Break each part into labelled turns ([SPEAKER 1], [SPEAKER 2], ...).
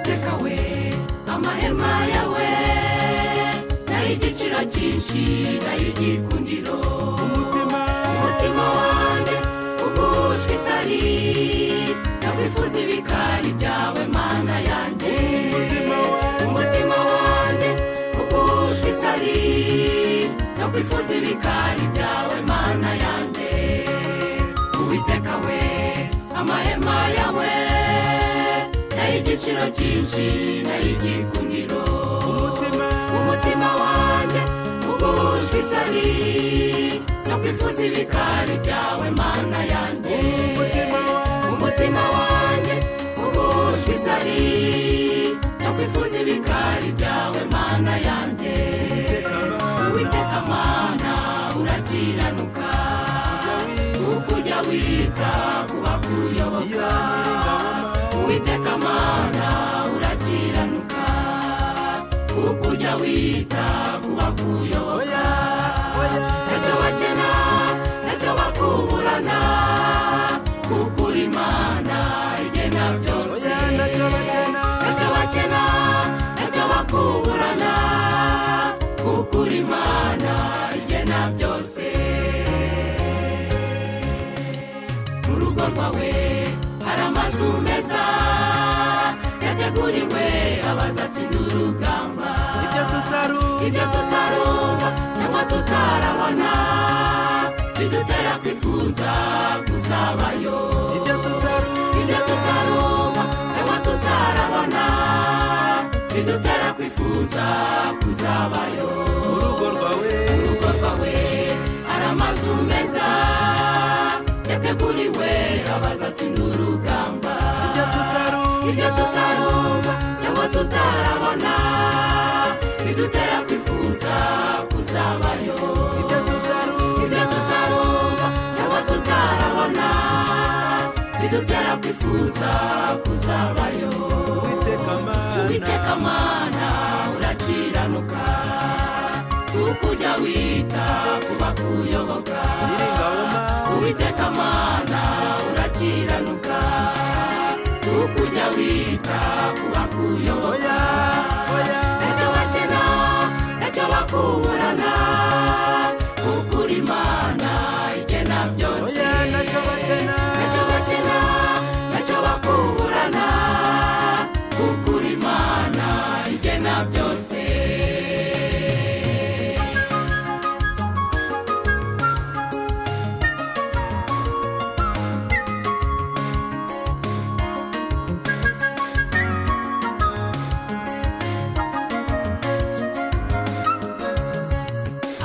[SPEAKER 1] Uwiteka we amahema yawe n'ay'igiciro cyinshi n'ay'igikundiro umutima wanjye ugushwe isari nakwifuza ibikari byawe mana yanjye umutima wanjye ugushwe isari nakwifuza ibikari byawe mana yanjye Uwiteka we amahema yawe n'ay'igiciro cyinshi n'ay'igikundiro umutima wanjye ugushwe isari nakwifuza ibikari byawe mana yanjye umutima wanjye ugushwe isari nakwifuza ibikari byawe mana yanjye Uwiteka mana urakiranuka ukujya wita kuba kuyoboka Uwiteka mana urakiranuka ukujya wita kuba kuyoboka ntacyo bakena ntacyo bakuburana kuko uri Imana igena byose ntacyo bakena ntacyo bakuburana kuko uri Imana igena byose mu rugo rwawe hari amazu meza yateguriwe abazatsinda urugamba ibyo tutarumva cyangwa tutarabona bidutera kwifuza kuzabayo ibyo tutarumva cyangwa tutarabona bidutera kwifuza kuzabayo mu rugo rwawe hari amazu meza yateguriwe abazatsinda urugamba ibyo tutarumva cyangwa tutarabona bidutera kwifuza kuzabayo ibyo tutarumva cyangwa tutarabona bidutera kwifuza kuzabayo Uwiteka mana urakiranuka ukujya wita kuba kuyoboka Uwiteka mana urakiranuka ukujya wita kuba kuyoboka ntacyo bakena ntacyo bakuburana kuko uri Imana igena byose ntacyo bakena ntacyo bakuburana kuko uri Imana igena byose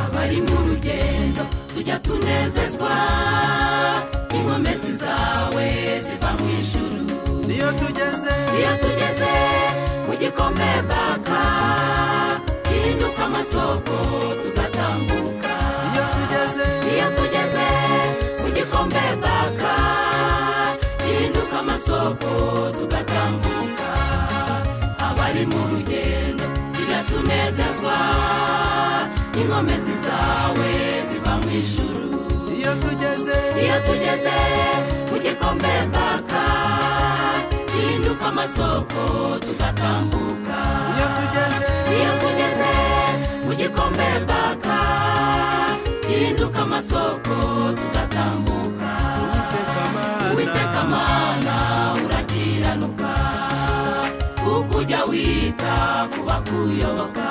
[SPEAKER 1] abari mu rugendo tujya tunezezwa inkomezi zawe ziva mu ijuru iyo tugeze mu gikombe mpaka gihinduka amasoko tugatambuka iyo tugeze mu gikombe mpaka gihinduka amasoko tugatambuka abari mu rugendo tujya tunezezwa inkomezi zawe ziva mu ijuru iyo tugeze mu gikombe mpaka gihinduka amasoko tugatambuka iyo tugeze mu gikombe mpaka gihinduka amasoko tugatambuka Uwiteka mana urakiranuka ukujya wita kuba kuyoboka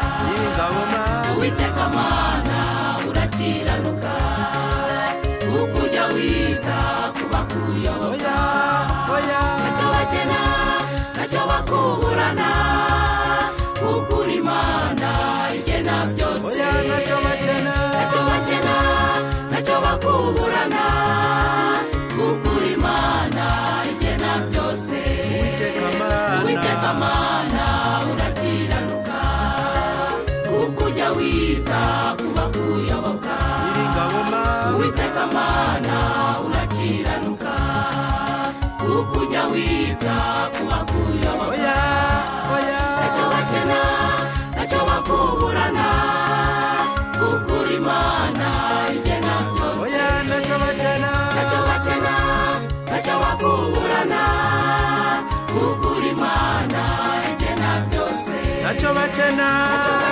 [SPEAKER 1] Uwiteka mana urakiranuka ukujya wita kuba kuyoboka ntacyo bakena ntacyo bakuburana kuko uri Imana igena byose ntacyo bakena ntacyo bakuburana kuko uri Imana igena byose Uwiteka mana urakiranuka ukujya wita kuba kuyoboka Uwiteka mana urakiranuka ukujya wita kuba kuyoboka ntacyo bakena ntacyo bakuburana kuko uri Imana igena byose ntacyo bakena ntacyo bakuburana kuko uri Imana
[SPEAKER 2] gukena